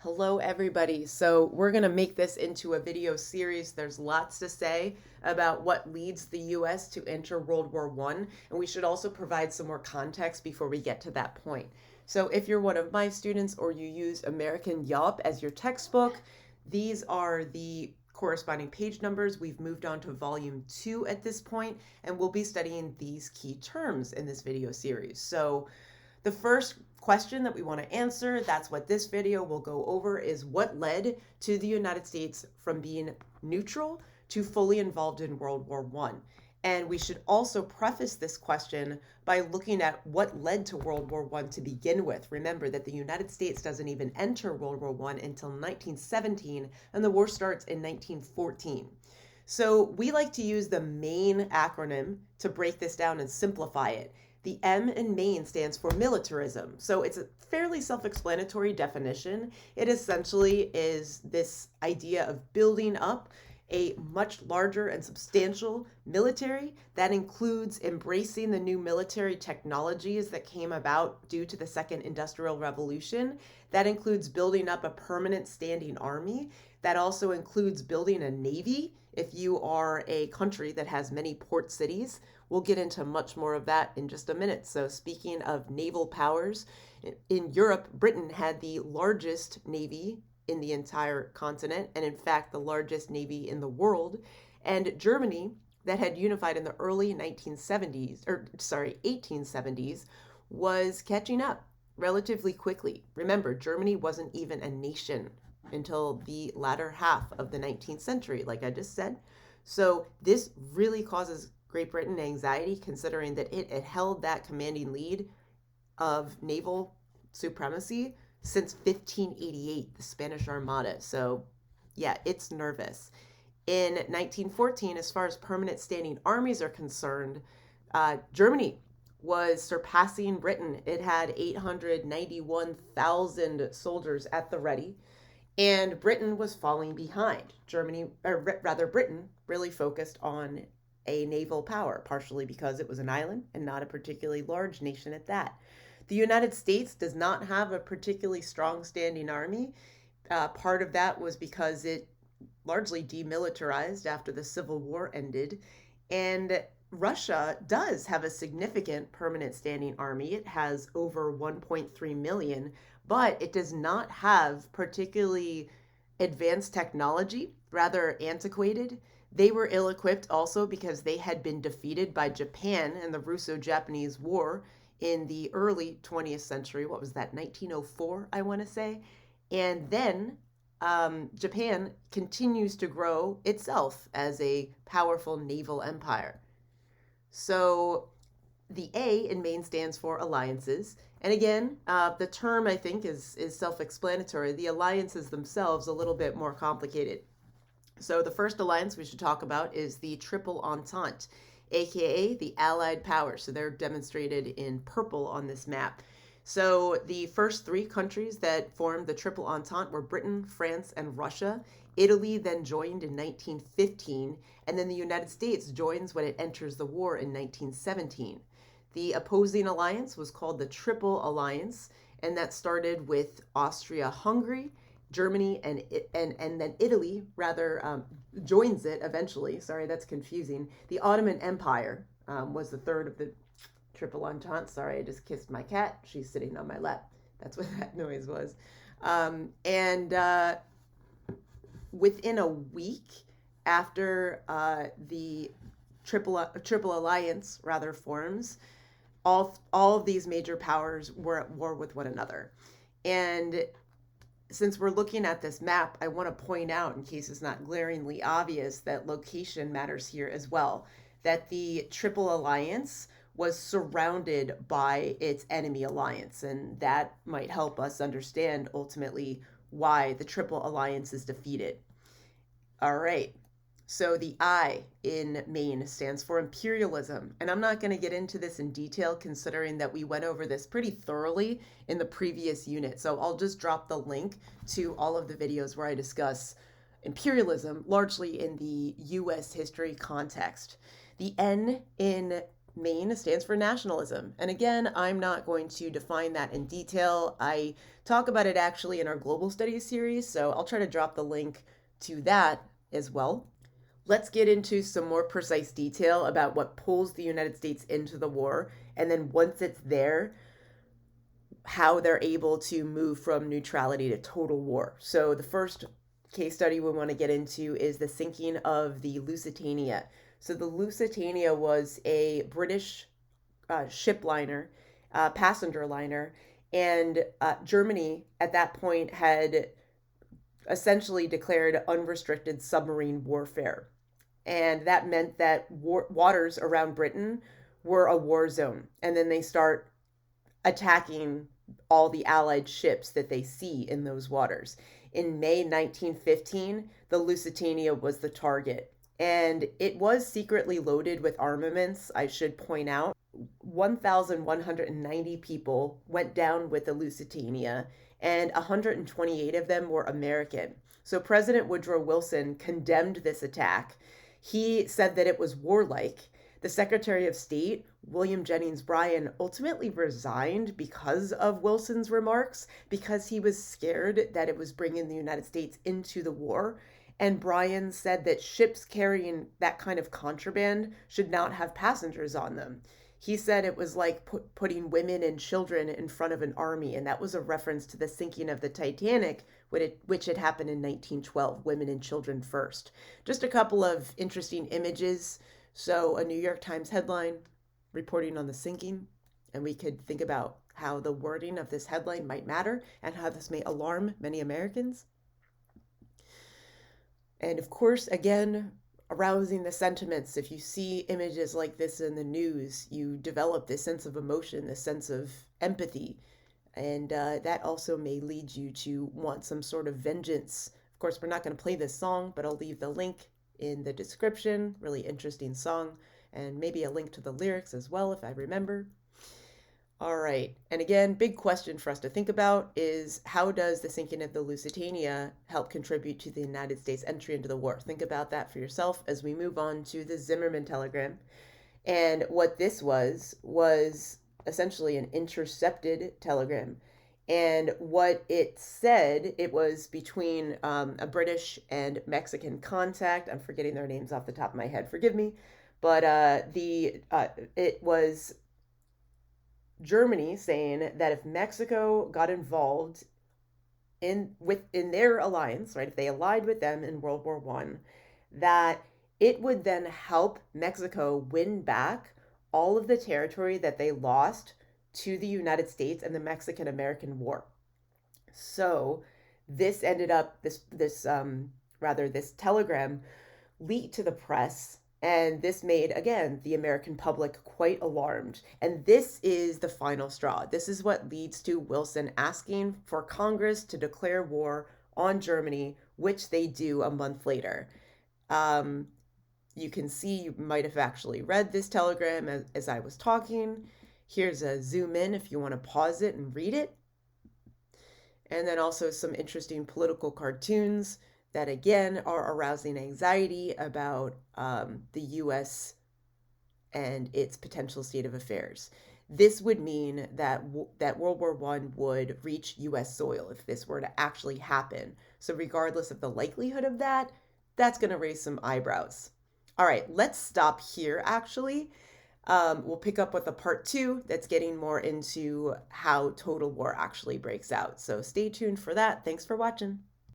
Hello, everybody. So we're going to make this into a video series. There's lots to say about what leads the U.S. to enter World War I, and we should also provide some more context before we get to that point. So if you're one of my students or you use American Yelp as your textbook, these are the corresponding page numbers. We've moved on to volume 2 at this point, and we'll be studying these key terms in this video series. So the first question that we want to answer, that's what this video will go over, is what led to the United States from being neutral to fully involved in World War I. And we should also preface this question by looking at what led to World War I to begin with. Remember that the United States doesn't even enter World War I until 1917, and the war starts in 1914. So we like to use the M.A.I.N acronym to break this down and simplify it. The M in M.A.I.N stands for militarism. So it's a fairly self-explanatory definition. It essentially is this idea of building up a much larger and substantial military that includes embracing the new military technologies that came about due to the Second Industrial Revolution. That includes building up a permanent standing army. That also includes building a navy if you are a country that has many port cities. We'll get into much more of that in just a minute. So speaking of naval powers, in Europe, Britain had the largest navy in the entire continent, and in fact, the largest navy in the world. And Germany, that had unified in the early 1870s, was catching up relatively quickly. Remember, Germany wasn't even a nation until the latter half of the 19th century, like I just said. So this really causes Great Britain anxiety, considering that it had held that commanding lead of naval supremacy since 1588, the Spanish Armada. So yeah, it's nervous. In 1914, as far as permanent standing armies are concerned, Germany was surpassing Britain. It had 891,000 soldiers at the ready, and Britain was falling behind. Britain really focused on a naval power, partially because it was an island and not a particularly large nation at that. The United States does not have a particularly strong standing army. Part of that was because it largely demilitarized after the Civil War ended. And Russia does have a significant permanent standing army. It has over 1.3 million, but it does not have particularly advanced technology, rather antiquated. They were ill-equipped also because they had been defeated by Japan in the Russo-Japanese War in the early 20th century. What was that, 1904, I want to say? And then Japan continues to grow itself as a powerful naval empire. So the A in M.A.I.N stands for alliances. And again, the term, I think, is self-explanatory. The alliances themselves a little bit more complicated. So the first alliance we should talk about is the Triple Entente, aka the Allied powers. So they're demonstrated in purple on this map. So the first 3 countries that formed the Triple Entente were Britain, France, and Russia. Italy then joined in 1915, and then the United States joins when it enters the war in 1917. The opposing alliance was called the Triple Alliance, and that started with Austria-Hungary, Germany, and then Italy joins it eventually. Sorry, that's confusing. The Ottoman Empire was the third of the Triple Entente. Sorry, I just kissed my cat. She's sitting on my lap. That's what that noise was. And within a week after the Triple Alliance forms, all of these major powers were at war with one another. And since we're looking at this map, I want to point out, in case it's not glaringly obvious, that location matters here as well. That the Triple Alliance was surrounded by its enemy alliance, and that might help us understand ultimately why the Triple Alliance is defeated. All right. So the I in M.A.I.N stands for imperialism. And I'm not going to get into this in detail, considering that we went over this pretty thoroughly in the previous unit. So I'll just drop the link to all of the videos where I discuss imperialism, largely in the U.S. history context. The N in M.A.I.N stands for nationalism. And again, I'm not going to define that in detail. I talk about it actually in our global studies series, so I'll try to drop the link to that as well. Let's get into some more precise detail about what pulls the United States into the war, and then once it's there, how they're able to move from neutrality to total war. So, the first case study we want to get into is the sinking of the Lusitania. So, the Lusitania was a British ship liner, passenger liner, and Germany at that point had essentially declared unrestricted submarine warfare. And that meant that waters around Britain were a war zone. And then they start attacking all the Allied ships that they see in those waters. In May 1915, the Lusitania was the target. And it was secretly loaded with armaments, I should point out. 1,190 people went down with the Lusitania, and 128 of them were American. So President Woodrow Wilson condemned this attack. He said that it was warlike. The Secretary of State, William Jennings Bryan, ultimately resigned because of Wilson's remarks, because he was scared that it was bringing the United States into the war. And Bryan said that ships carrying that kind of contraband should not have passengers on them. He said it was like putting women and children in front of an army, and that was a reference to the sinking of the Titanic, which had happened in 1912, women and children first. Just a couple of interesting images. So, a New York Times headline reporting on the sinking, and we could think about how the wording of this headline might matter and how this may alarm many Americans. And of course, again, arousing the sentiments. If you see images like this in the news, you develop this sense of emotion, this sense of empathy. And that also may lead you to want some sort of vengeance. Of course, we're not going to play this song, but I'll leave the link in the description. Really interesting song. And maybe a link to the lyrics as well, if I remember. All right. And again, big question for us to think about is how does the sinking of the Lusitania help contribute to the United States entry into the war? Think about that for yourself as we move on to the Zimmerman telegram. And what this was essentially an intercepted telegram. And what it said, it was between a British and Mexican contact. I'm forgetting their names off the top of my head. Forgive me. But it was Germany saying that if Mexico got involved in their alliance, right, if they allied with them in World War I, that it would then help Mexico win back all of the territory that they lost to the United States and the Mexican-American War. So this ended up this telegram leaked to the press, and this made, again, the American public quite alarmed. And this is the final straw. This is what leads to Wilson asking for Congress to declare war on Germany, which they do a month later. You can see, you might have actually read this telegram as I was talking. Here's a zoom in if you want to pause it and read it. And then also some interesting political cartoons that again are arousing anxiety about the U.S. and its potential state of affairs. This would mean that World War I would reach U.S. soil if this were to actually happen. So regardless of the likelihood of that, that's going to raise some eyebrows. All right, let's stop here actually. We'll pick up with a part 2 that's getting more into how total war actually breaks out. So stay tuned for that. Thanks for watching.